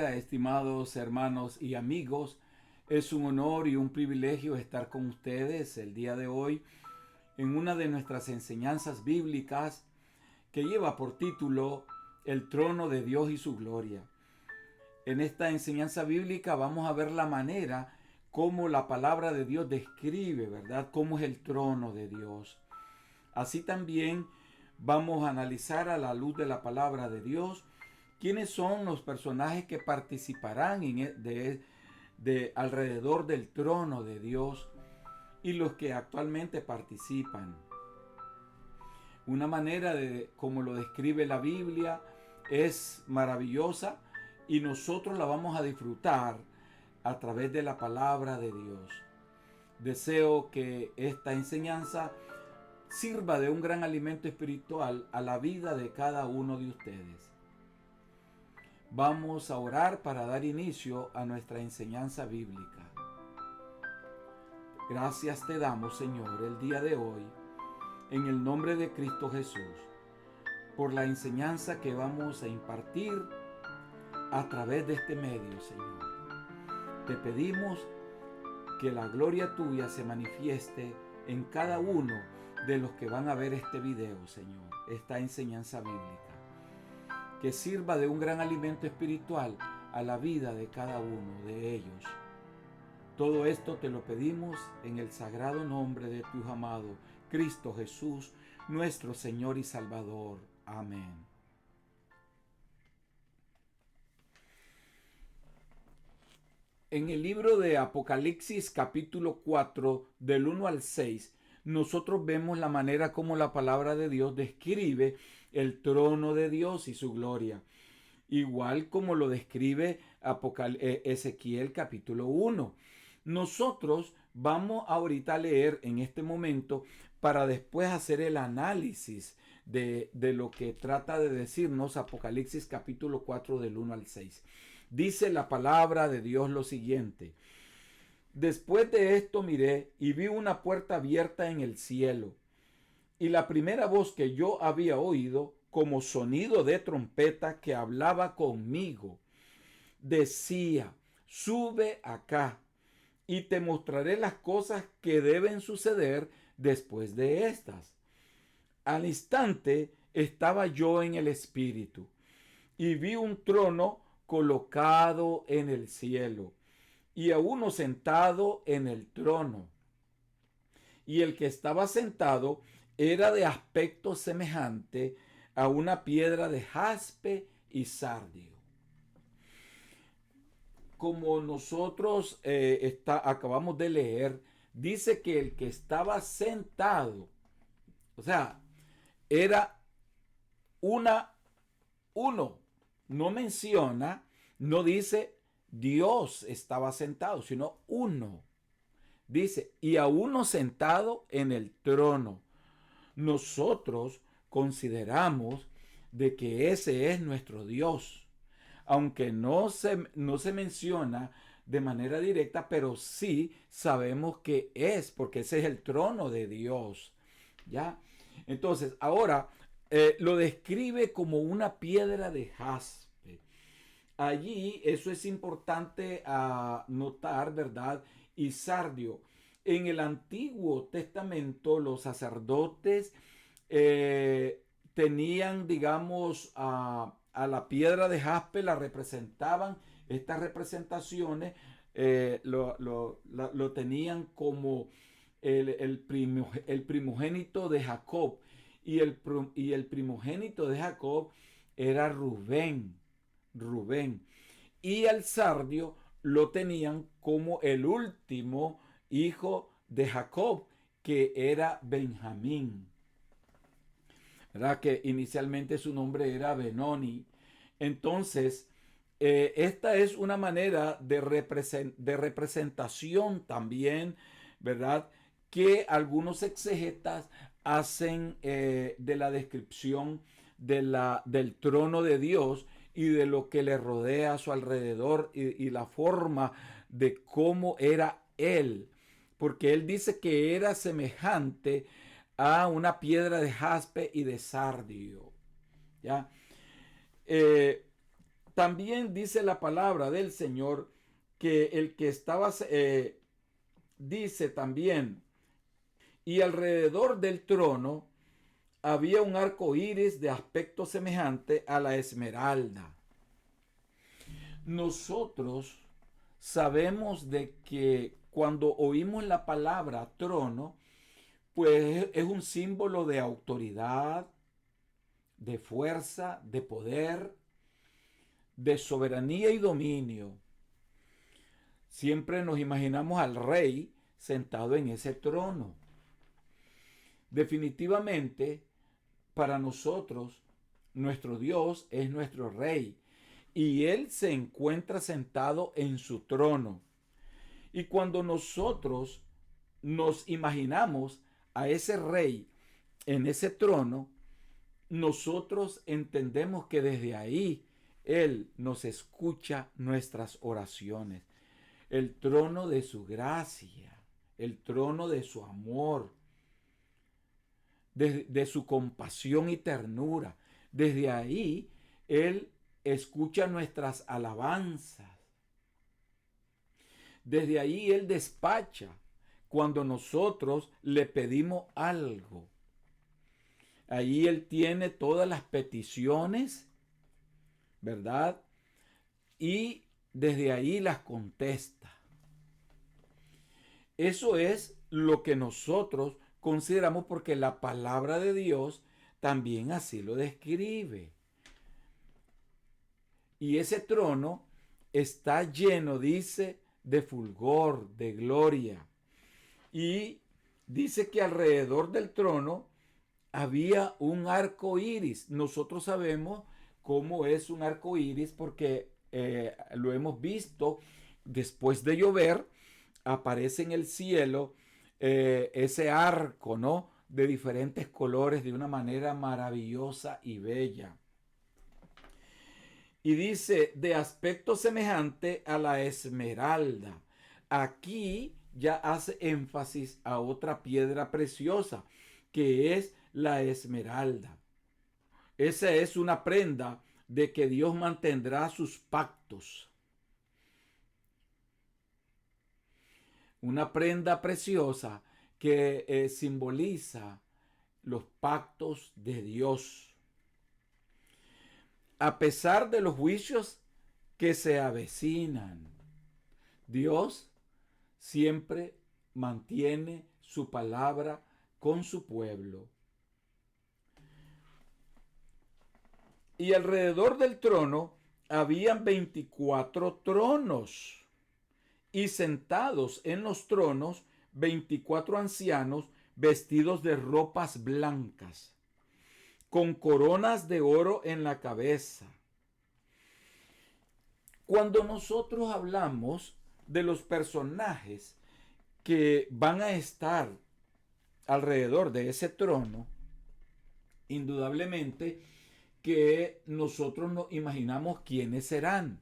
bendiga, estimados hermanos y amigos. Es un honor y un privilegio estar con ustedes el día de hoy en una de nuestras enseñanzas bíblicas que lleva por título El trono de Dios y su gloria. En esta enseñanza bíblica vamos a ver la manera como la palabra de Dios describe, ¿verdad?, cómo es el trono de Dios. Así también vamos a analizar a la luz de la palabra de Dios quiénes son los personajes que participarán de alrededor del trono de Dios y los que actualmente participan. Una manera de como lo describe la Biblia es maravillosa y nosotros la vamos a disfrutar a través de la palabra de Dios. Deseo que esta enseñanza sirva de un gran alimento espiritual a la vida de cada uno de ustedes. Vamos a orar para dar inicio a nuestra enseñanza bíblica. Gracias te damos, Señor, el día de hoy, en el nombre de Cristo Jesús, por la enseñanza que vamos a impartir a través de este medio, Señor. Te pedimos que la gloria tuya se manifieste en cada uno de los que van a ver este video, Señor, esta enseñanza bíblica. Que sirva de un gran alimento espiritual a la vida de cada uno de ellos. Todo esto te lo pedimos en el sagrado nombre de tu amado Cristo Jesús, nuestro Señor y Salvador. Amén. En el libro de Apocalipsis capítulo 4 del 1 al 6, nosotros vemos la manera como la palabra de Dios describe el trono de Dios y su gloria. Igual como lo describe Ezequiel capítulo 1. Nosotros vamos ahorita a leer en este momento para después hacer el análisis de lo que trata de decirnos Apocalipsis capítulo 4 del 1 al 6. Dice la palabra de Dios lo siguiente: Después de esto miré y vi una puerta abierta en el cielo, y la primera voz que yo había oído, como sonido de trompeta que hablaba conmigo, decía: sube acá, y te mostraré las cosas que deben suceder después de estas. Al instante estaba yo en el espíritu, y vi un trono colocado en el cielo, y a uno sentado en el trono. Y el que estaba sentado era de aspecto semejante a una piedra de jaspe y sardio. Como nosotros acabamos de leer, dice que el que estaba sentado, o sea, era uno. No menciona, no dice Dios estaba sentado, sino uno. Dice, y a uno sentado en el trono. Nosotros consideramos de que ese es nuestro Dios. Aunque no se menciona de manera directa, pero sí sabemos que es, porque ese es el trono de Dios. ¿Ya? Entonces, ahora lo describe como una piedra de jaspe. Allí, eso es importante notar, ¿verdad? Y sardio. En el Antiguo Testamento, los sacerdotes tenían, digamos, a la piedra de jaspe, la representaban. Estas representaciones lo tenían como el primogénito de Jacob. Y el primogénito de Jacob era Rubén. Y el sardio lo tenían como el último hijo de Jacob, que era Benjamín, ¿verdad? Que inicialmente su nombre era Benoni. Entonces, esta es una manera de representación también, ¿verdad?, que algunos exegetas hacen de la descripción del trono de Dios y de lo que le rodea a su alrededor y la forma de cómo era él. Porque él dice que era semejante a una piedra de jaspe y de sardio. ¿Ya? También dice la palabra del Señor que el que estaba, dice también, y alrededor del trono había un arco iris de aspecto semejante a la esmeralda. Nosotros sabemos de que cuando oímos la palabra trono, pues es un símbolo de autoridad, de fuerza, de poder, de soberanía y dominio. Siempre nos imaginamos al rey sentado en ese trono. Definitivamente, para nosotros, nuestro Dios es nuestro rey y Él se encuentra sentado en su trono. Y cuando nosotros nos imaginamos a ese rey en ese trono, nosotros entendemos que desde ahí Él nos escucha nuestras oraciones. El trono de su gracia, el trono de su amor, de su compasión y ternura. Desde ahí Él escucha nuestras alabanzas. Desde ahí Él despacha cuando nosotros le pedimos algo. Ahí Él tiene todas las peticiones, ¿verdad? Y desde ahí las contesta. Eso es lo que nosotros consideramos porque la palabra de Dios también así lo describe. Y ese trono está lleno, dice, de fulgor, de gloria. Y dice que alrededor del trono había un arco iris. Nosotros sabemos cómo es un arco iris porque lo hemos visto después de llover. Aparece en el cielo ese arco, ¿no? De diferentes colores de una manera maravillosa y bella. Y dice, de aspecto semejante a la esmeralda. Aquí ya hace énfasis a otra piedra preciosa, que es la esmeralda. Esa es una prenda de que Dios mantendrá sus pactos. Una prenda preciosa que simboliza los pactos de Dios. A pesar de los juicios que se avecinan, Dios siempre mantiene su palabra con su pueblo. Y alrededor del trono habían 24 tronos. Y sentados en los tronos, 24 ancianos vestidos de ropas blancas, con coronas de oro en la cabeza. Cuando nosotros hablamos de los personajes que van a estar alrededor de ese trono, indudablemente que nosotros nos imaginamos quiénes serán.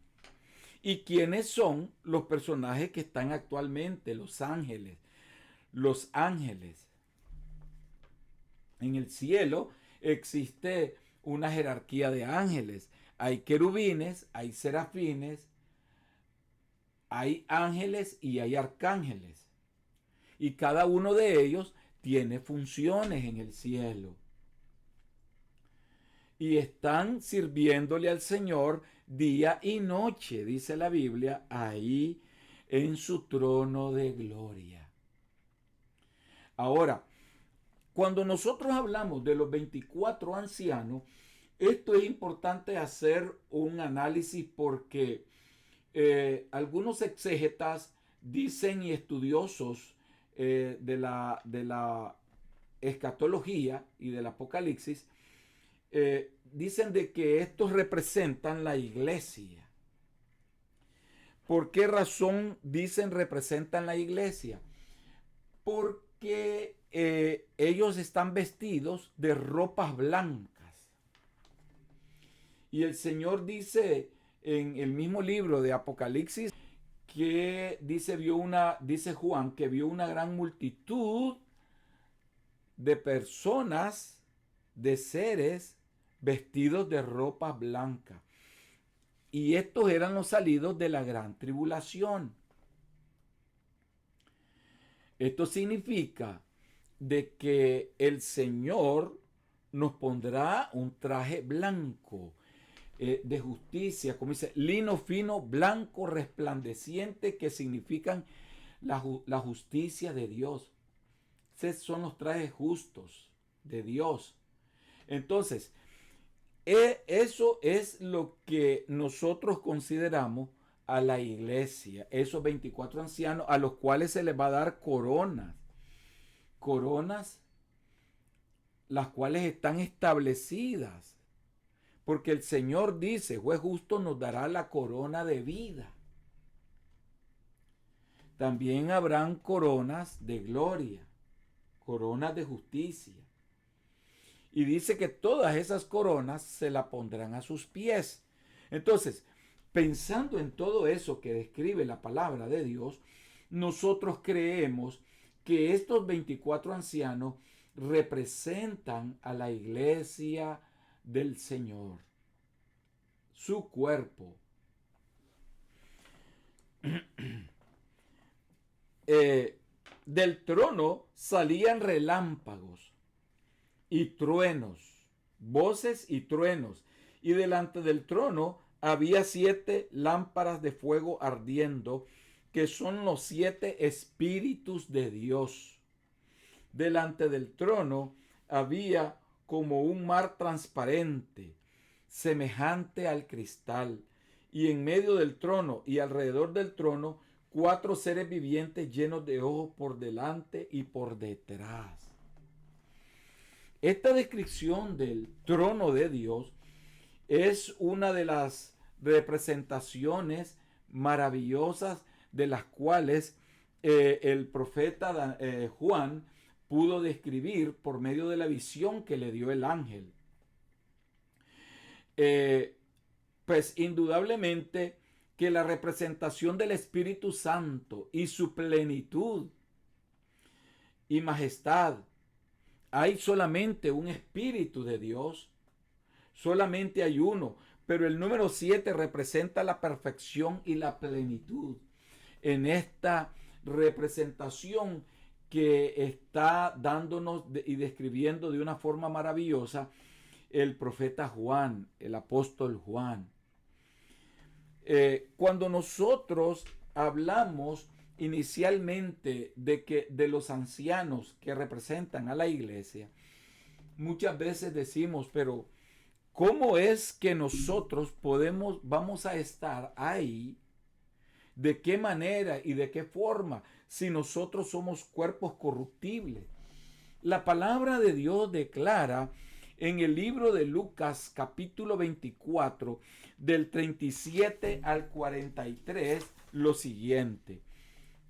¿Y quiénes son los personajes que están actualmente? Los ángeles. Los ángeles. En el cielo existe una jerarquía de ángeles. Hay querubines, hay serafines, hay ángeles y hay arcángeles. Y cada uno de ellos tiene funciones en el cielo. Y están sirviéndole al Señor día y noche, dice la Biblia, ahí en su trono de gloria. Ahora, cuando nosotros hablamos de los 24 ancianos, esto es importante hacer un análisis porque algunos exégetas dicen y estudiosos de la escatología y del Apocalipsis, dicen de que estos representan la iglesia. ¿Por qué razón dicen representan la iglesia? Porque ellos están vestidos de ropas blancas. Y el Señor dice en el mismo libro de Apocalipsis que dice Juan que vio una gran multitud de personas, de seres vestidos de ropa blanca. Y estos eran los salidos de la gran tribulación. Esto significa de que el Señor nos pondrá un traje blanco de justicia, como dice, lino fino, blanco, resplandeciente, que significan la justicia de Dios. Esos son los trajes justos de Dios. Entonces, eso es lo que nosotros consideramos a la iglesia, esos 24 ancianos a los cuales se les va a dar coronas. Coronas las cuales están establecidas. Porque el Señor dice, juez justo nos dará la corona de vida. También habrán coronas de gloria, coronas de justicia. Y dice que todas esas coronas se la pondrán a sus pies. Entonces, pensando en todo eso que describe la palabra de Dios, nosotros creemos que estos 24 ancianos representan a la iglesia del Señor, su cuerpo. Del trono salían relámpagos y truenos, voces y truenos, y delante del trono había 7 lámparas de fuego ardiendo, que son los 7 espíritus de Dios. Delante del trono había como un mar transparente, semejante al cristal, y en medio del trono y alrededor del trono 4 seres vivientes llenos de ojos por delante y por detrás. Esta descripción del trono de Dios es una de las representaciones maravillosas de las cuales el profeta Juan pudo describir por medio de la visión que le dio el ángel. Pues indudablemente que la representación del Espíritu Santo y su plenitud y majestad, hay solamente un Espíritu de Dios, solamente hay uno, pero el número 7 representa la perfección y la plenitud. En esta representación que está dándonos y describiendo de una forma maravillosa el profeta Juan, el apóstol Juan. Cuando nosotros hablamos inicialmente de los ancianos que representan a la iglesia, muchas veces decimos, pero ¿cómo es que nosotros vamos a estar ahí? ¿De qué manera y de qué forma si nosotros somos cuerpos corruptibles? La palabra de Dios declara en el libro de Lucas capítulo 24 del 37 al 43 lo siguiente.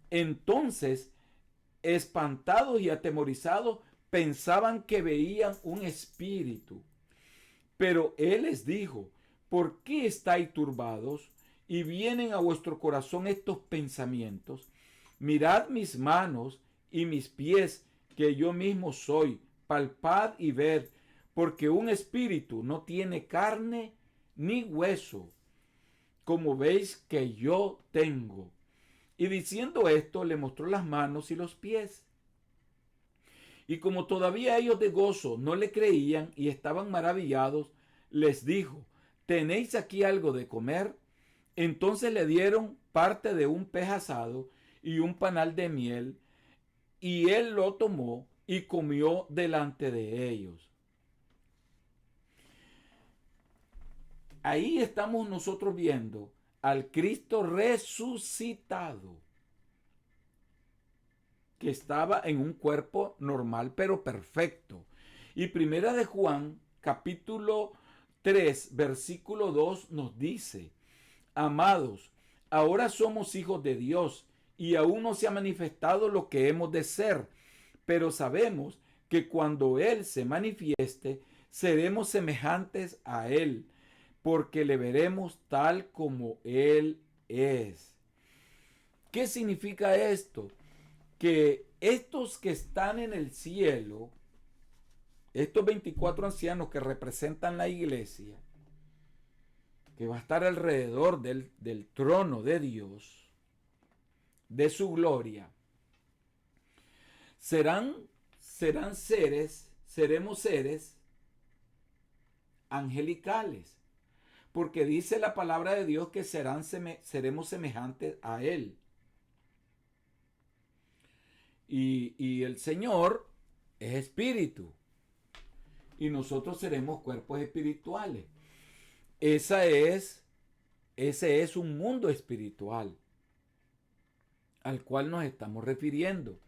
Entonces, espantados y atemorizados, pensaban que veían un espíritu. Pero él les dijo, ¿por qué estáis turbados y vienen a vuestro corazón estos pensamientos? Mirad mis manos y mis pies, que yo mismo soy. Palpad y ved, porque un espíritu no tiene carne ni hueso, como veis que yo tengo. Y diciendo esto, le mostró las manos y los pies. Y como todavía ellos de gozo no le creían y estaban maravillados, les dijo, ¿tenéis aquí algo de comer? Entonces le dieron parte de un pez asado y un panal de miel, y él lo tomó y comió delante de ellos. Ahí estamos nosotros viendo al Cristo resucitado, que estaba en un cuerpo normal pero perfecto. Y primera de Juan, capítulo 3, versículo 2 nos dice, amados, ahora somos hijos de Dios y aún no se ha manifestado lo que hemos de ser, pero sabemos que cuando Él se manifieste, seremos semejantes a Él, porque le veremos tal como Él es. ¿Qué significa esto? Que estos que están en el cielo, estos 24 ancianos que representan la iglesia, que va a estar alrededor del trono de Dios, de su gloria, seremos seres angelicales, porque dice la palabra de Dios que seremos semejantes a Él. Y el Señor es espíritu, y nosotros seremos cuerpos espirituales. Ese es un mundo espiritual al cual nos estamos refiriendo.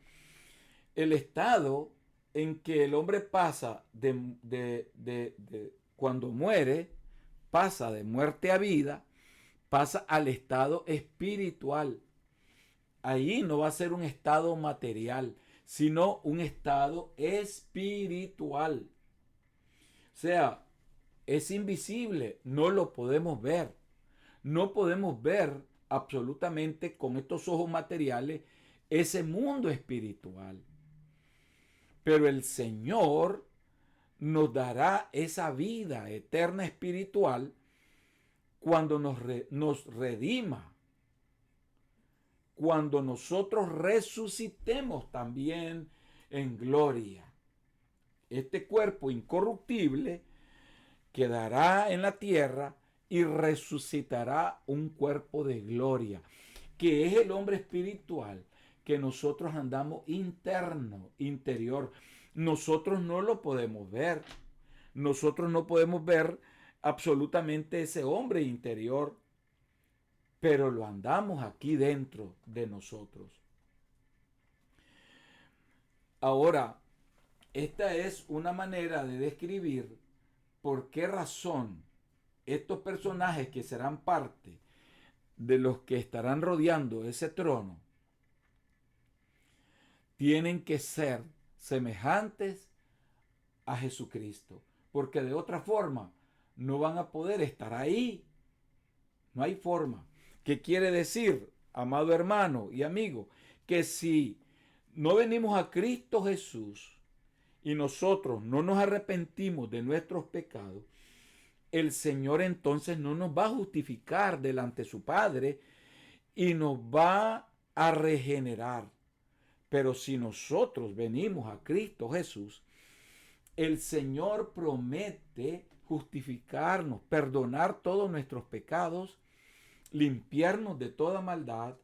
El estado en que el hombre pasa cuando muere, pasa de muerte a vida, pasa al estado espiritual. Ahí no va a ser un estado material, sino un estado espiritual. O sea, es invisible, no lo podemos ver. No podemos ver absolutamente con estos ojos materiales ese mundo espiritual. Pero el Señor nos dará esa vida eterna espiritual cuando nos redima, cuando nosotros resucitemos también en gloria. Este cuerpo incorruptible quedará en la tierra y resucitará un cuerpo de gloria, que es el hombre espiritual, que nosotros andamos interior. Nosotros no lo podemos ver. Nosotros no podemos ver absolutamente ese hombre interior, pero lo andamos aquí dentro de nosotros. Ahora, esta es una manera de describir por qué razón estos personajes que serán parte de los que estarán rodeando ese trono tienen que ser semejantes a Jesucristo, porque de otra forma no van a poder estar ahí. No hay forma. ¿Qué quiere decir, amado hermano y amigo? Que si no venimos a Cristo Jesús y nosotros no nos arrepentimos de nuestros pecados, el Señor entonces no nos va a justificar delante de su Padre y nos va a regenerar. Pero si nosotros venimos a Cristo Jesús, el Señor promete justificarnos, perdonar todos nuestros pecados, limpiarnos de toda maldad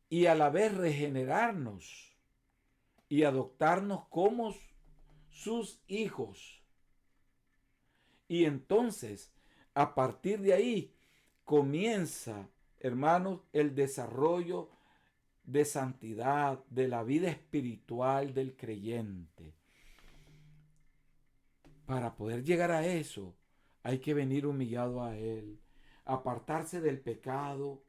y a la vez regenerarnos y adoptarnos como sus hijos. Y entonces, a partir de ahí, comienza, hermanos, el desarrollo de santidad, de la vida espiritual del creyente. Para poder llegar a eso, hay que venir humillado a Él, apartarse del pecado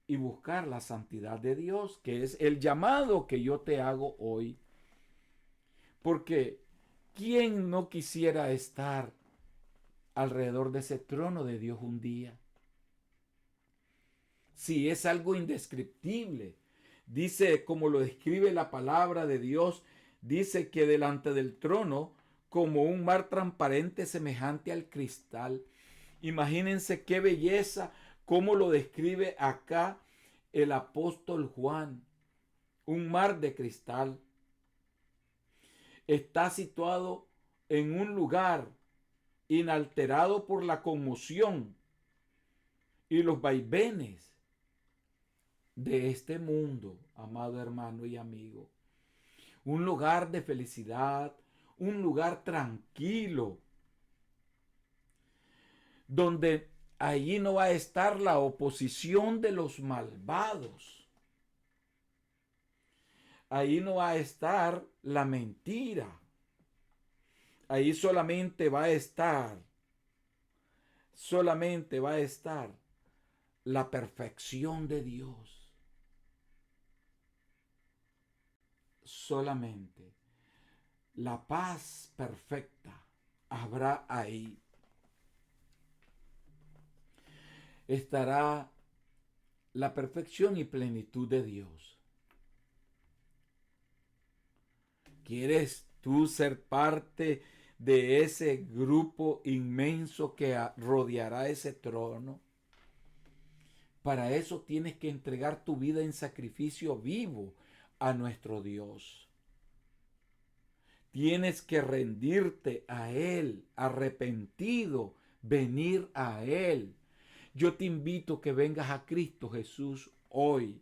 y buscar la santidad de Dios, que es el llamado que yo te hago hoy. Porque ¿quién no quisiera estar alrededor de ese trono de Dios un día? Si es algo indescriptible. Dice, como lo describe la palabra de Dios, dice que delante del trono, como un mar transparente semejante al cristal. Imagínense qué belleza, cómo lo describe acá el apóstol Juan. Un mar de cristal. Está situado en un lugar inalterado por la conmoción y los vaivenes de este mundo, amado hermano y amigo. Un lugar de felicidad, un lugar tranquilo, donde allí no va a estar la oposición de los malvados. Ahí no va a estar la mentira. Ahí solamente va a estar la perfección de Dios. Solamente la paz perfecta habrá ahí. Estará la perfección y plenitud de Dios. ¿Quieres tú ser parte de ese grupo inmenso que rodeará ese trono. Para eso tienes que entregar tu vida en sacrificio vivo a nuestro Dios. Tienes que rendirte a Él, arrepentido, venir a Él. Yo te invito a que vengas a Cristo Jesús hoy.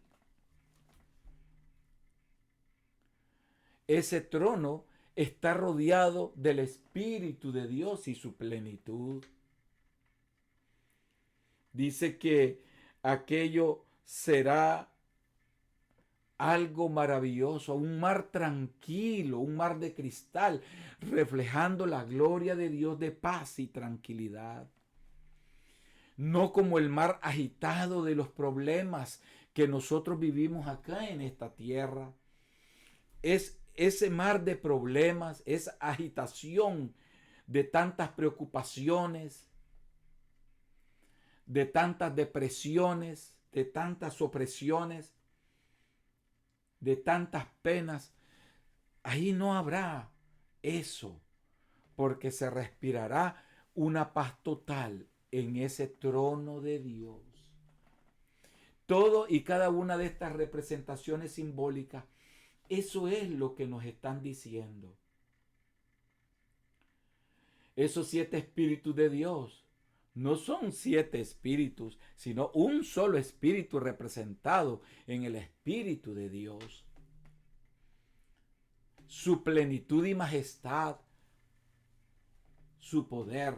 Ese trono está rodeado del Espíritu de Dios y su plenitud. Dice que aquello será algo maravilloso, un mar tranquilo, un mar de cristal, reflejando la gloria de Dios de paz y tranquilidad. No como el mar agitado de los problemas que nosotros vivimos acá en esta tierra. Es ese mar de problemas, esa agitación de tantas preocupaciones, de tantas depresiones, de tantas opresiones, de tantas penas. Ahí no habrá eso, porque se respirará una paz total en ese trono de Dios. Todo y cada una de estas representaciones simbólicas, eso es lo que nos están diciendo. Esos 7 espíritus de Dios no son 7 espíritus, sino un solo espíritu representado en el Espíritu de Dios. Su plenitud y majestad, su poder.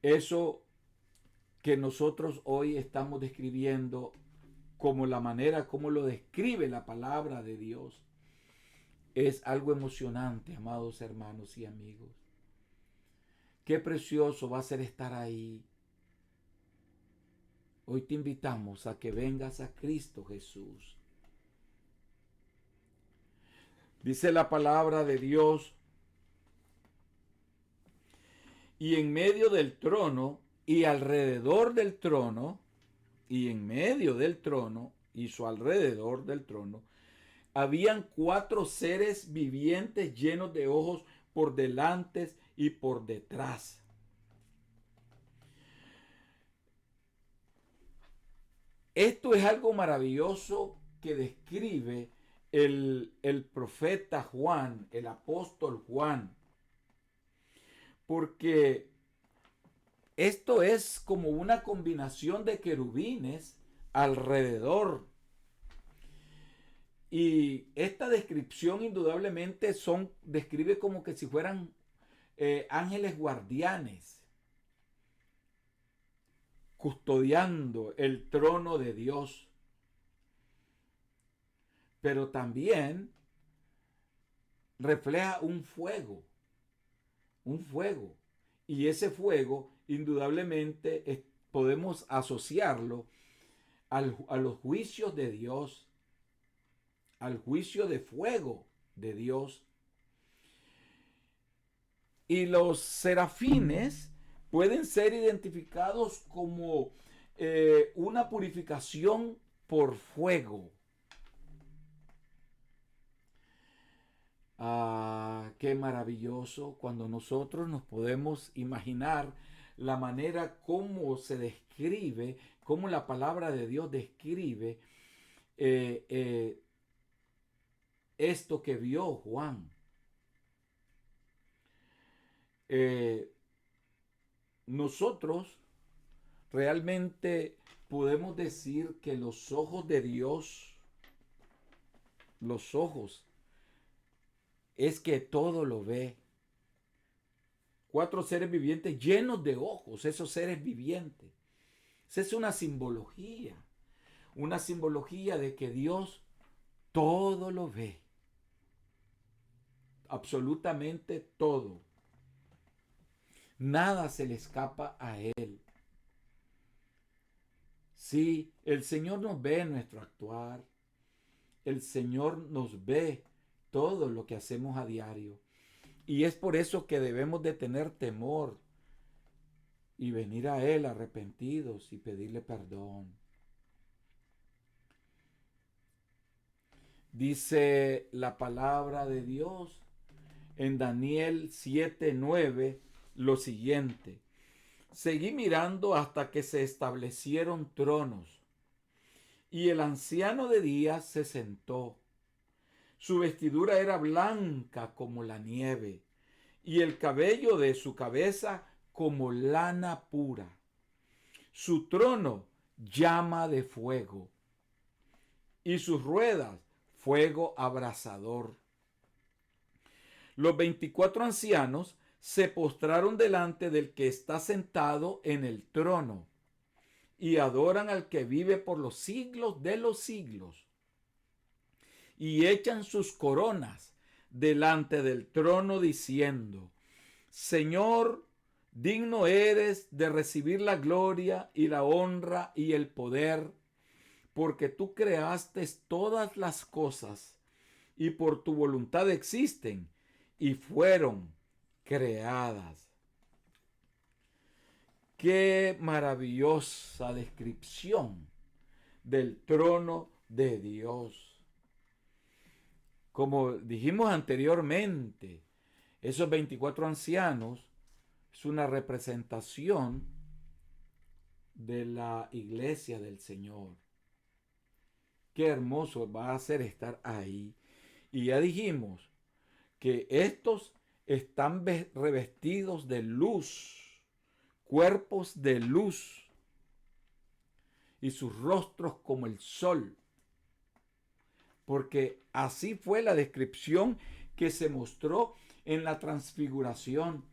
Eso que nosotros hoy estamos describiendo como la manera como lo describe la palabra de Dios, es algo emocionante, amados hermanos y amigos. Qué precioso va a ser estar ahí. Hoy te invitamos a que vengas a Cristo Jesús. Dice la palabra de Dios, y en medio del trono y alrededor del trono, y en medio del trono y su alrededor del trono, habían 4 seres vivientes llenos de ojos por delante y por detrás. Esto es algo maravilloso que describe el profeta Juan, el apóstol Juan, porque esto es como una combinación de querubines alrededor. Y esta descripción indudablemente describe como que si fueran ángeles guardianes custodiando el trono de Dios. Pero también refleja un fuego. Y ese fuego indudablemente podemos asociarlo a los juicios de Dios, al juicio de fuego de Dios. Y los serafines pueden ser identificados como una purificación por fuego. Ah, qué maravilloso cuando nosotros nos podemos imaginar la manera como se describe, cómo la palabra de Dios describe esto que vio Juan. Nosotros realmente podemos decir que los ojos de Dios, los ojos, es que todo lo ve. 4 seres vivientes llenos de ojos, esos seres vivientes. Esa es una simbología de que Dios todo lo ve, absolutamente todo. Nada se le escapa a Él. Sí, el Señor nos ve nuestro actuar. El Señor nos ve todo lo que hacemos a diario. Y es por eso que debemos de tener temor y venir a Él arrepentidos y pedirle perdón. Dice la palabra de Dios en Daniel 7:9 lo siguiente: seguí mirando hasta que se establecieron tronos, y el anciano de días se sentó. Su vestidura era blanca como la nieve, y el cabello de su cabeza como lana pura. Su trono llama de fuego, y sus ruedas fuego abrasador. Los 24 ancianos se postraron delante del que está sentado en el trono y adoran al que vive por los siglos de los siglos, y echan sus coronas delante del trono diciendo: Señor, digno eres de recibir la gloria y la honra y el poder, porque tú creaste todas las cosas y por tu voluntad existen y fueron creadas. Qué maravillosa descripción del trono de Dios. Como dijimos anteriormente, esos 24 ancianos es una representación de la iglesia del Señor. Qué hermoso va a ser estar ahí. Y ya dijimos que estos están revestidos de luz, cuerpos de luz, y sus rostros como el sol, porque así fue la descripción que se mostró en la transfiguración.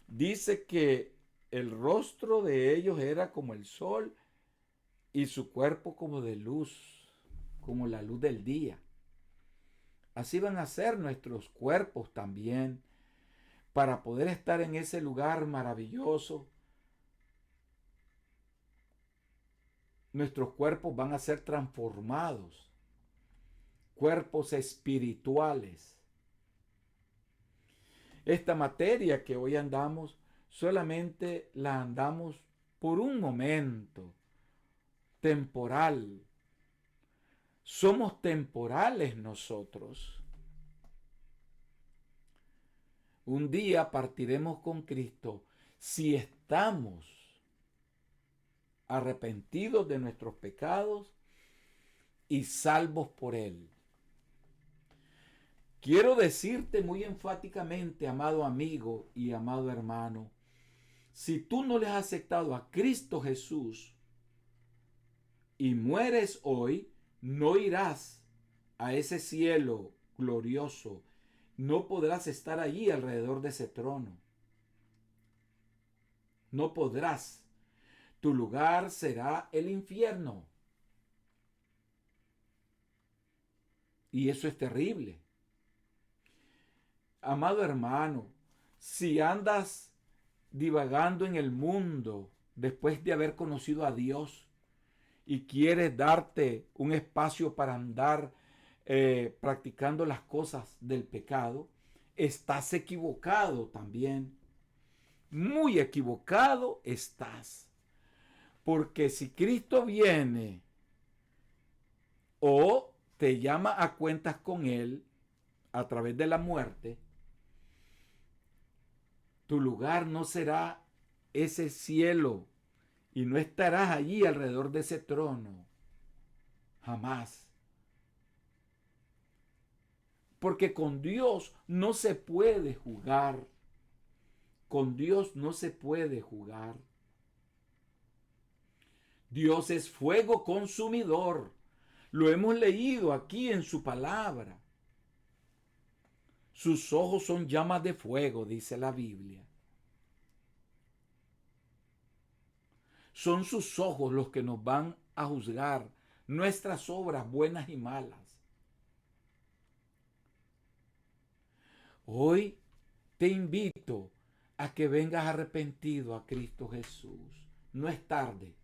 Dice que el rostro de ellos era como el sol y su cuerpo como de luz, como la luz del día. Así van a ser nuestros cuerpos también, para poder estar en ese lugar maravilloso. Nuestros cuerpos van a ser transformados, cuerpos espirituales. Esta materia que hoy andamos, solamente la andamos por un momento, temporal. Somos temporales nosotros. Un día partiremos con Cristo si estamos arrepentidos de nuestros pecados y salvos por Él. Quiero decirte muy enfáticamente, amado amigo y amado hermano, si tú no le has aceptado a Cristo Jesús y mueres hoy, no irás a ese cielo glorioso. No podrás estar allí alrededor de ese trono. No podrás. Tu lugar será el infierno. Y eso es terrible. Amado hermano, si andas divagando en el mundo después de haber conocido a Dios y quieres darte un espacio para andar practicando las cosas del pecado, estás equivocado también. Muy equivocado estás. Porque si Cristo viene o te llama a cuentas con Él a través de la muerte, tu lugar no será ese cielo y no estarás allí alrededor de ese trono. Jamás. Porque con Dios no se puede jugar. Con Dios no se puede jugar. Dios es fuego consumidor. Lo hemos leído aquí en su palabra. Sus ojos son llamas de fuego, dice la Biblia. Son sus ojos los que nos van a juzgar nuestras obras buenas y malas. Hoy te invito a que vengas arrepentido a Cristo Jesús. No es tarde.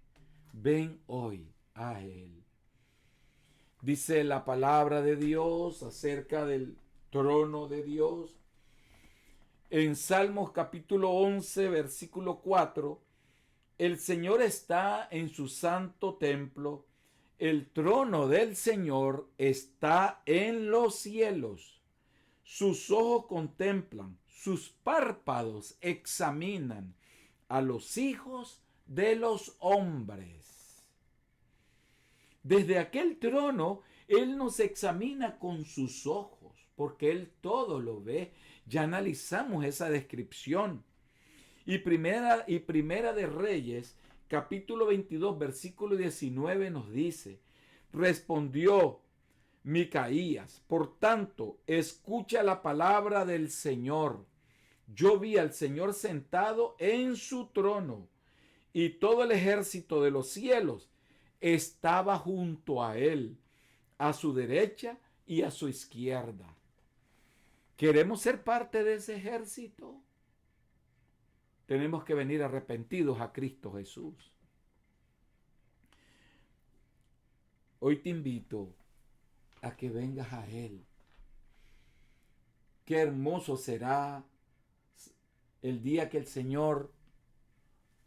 Ven hoy a Él. Dice la palabra de Dios acerca del trono de Dios. En Salmos capítulo 11, versículo 4, el Señor está en su santo templo, El trono del Señor está en los cielos. Sus ojos contemplan, sus párpados examinan a los hijos de los hombres. Desde aquel trono, Él nos examina con sus ojos, porque Él todo lo ve. Ya analizamos esa descripción. Y primera de Reyes, capítulo 22, versículo 19 nos dice, respondió Micaías, por tanto, escucha la palabra del Señor. Yo vi al Señor sentado en su trono y todo el ejército de los cielos estaba junto a él, a su derecha y a su izquierda. ¿Queremos ser parte de ese ejército? Tenemos que venir arrepentidos a Cristo Jesús. Hoy te invito a que vengas a Él. Qué hermoso será el día que el Señor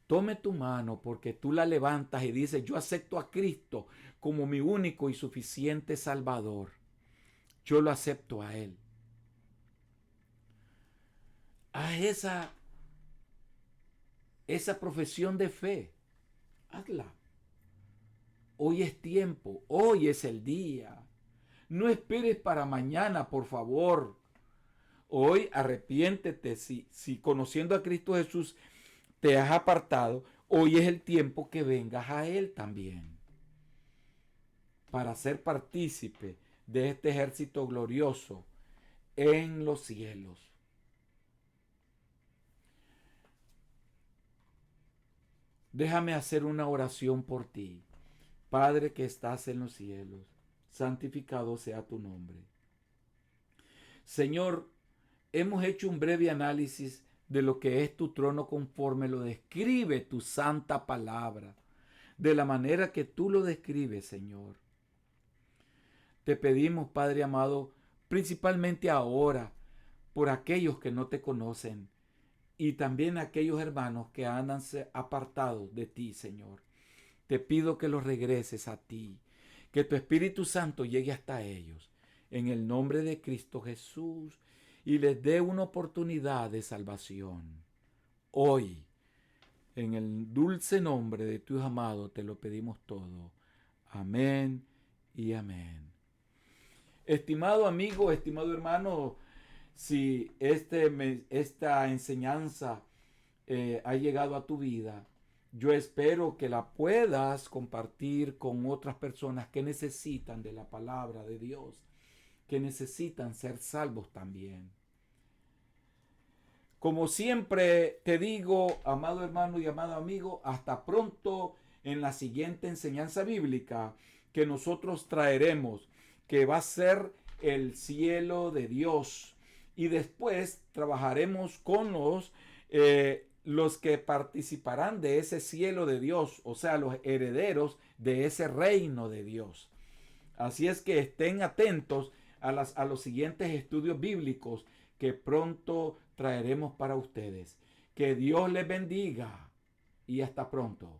tome tu mano, porque tú la levantas y dices, yo acepto a Cristo como mi único y suficiente Salvador. Yo lo acepto a Él. Haz esa profesión de fe. Hazla. Hoy es tiempo, hoy es el día. No esperes para mañana, por favor. Hoy arrepiéntete. Si conociendo a Cristo Jesús te has apartado, hoy es el tiempo que vengas a Él también. Para ser partícipe de este ejército glorioso en los cielos. Déjame hacer una oración por ti. Padre que estás en los cielos, santificado sea tu nombre. Señor, hemos hecho un breve análisis de lo que es tu trono conforme lo describe tu santa palabra, de la manera que tú lo describes, Señor. Te pedimos, Padre amado, principalmente ahora, por aquellos que no te conocen y también aquellos hermanos que andan apartados de ti, Señor. Te pido que los regreses a ti, que tu Espíritu Santo llegue hasta ellos, en el nombre de Cristo Jesús, y les dé una oportunidad de salvación. Hoy, en el dulce nombre de tu amado, te lo pedimos todo. Amén y amén. Estimado amigo, estimado hermano, si esta enseñanza ha llegado a tu vida, yo espero que la puedas compartir con otras personas que necesitan de la palabra de Dios, que necesitan ser salvos también. Como siempre te digo, amado hermano y amado amigo, hasta pronto en la siguiente enseñanza bíblica que nosotros traeremos, que va a ser el cielo de Dios. Y después trabajaremos con los que participarán de ese cielo de Dios, o sea, los herederos de ese reino de Dios. Así es que estén atentos a los siguientes estudios bíblicos que pronto traeremos para ustedes. Que Dios les bendiga y hasta pronto.